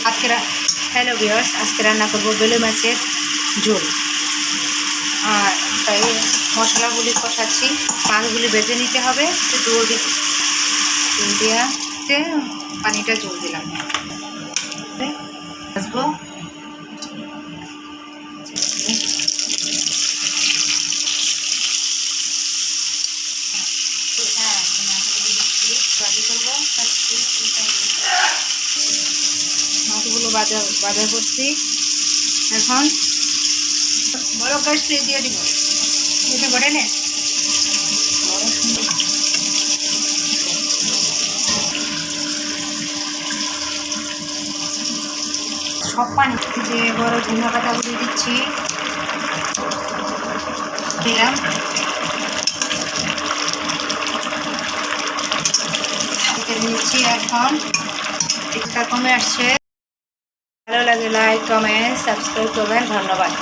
আজকে hello viewers, আজকে রান্না করব বেলে মাছের ঝোল। আর তাই মশলাগুলি কষাচ্ছি, মাছগুলি বেজে নিতে হবে। জল দেওয়াতে পানিটা জল দিলাম। আসবো মাছগুলো বাজা করছি। এখন বড় গ্যাস দিয়ে দিব, এটা বড়ে নে সব পানি যে বড় ধনিয়া পাতাগুলি দিচ্ছি, দিলাম। নিচ্ছি এখন একটা কমে আসছে। ভালো লাগে লাইক কমেন্ট সাবস্ক্রাইব করবেন, ধন্যবাদ।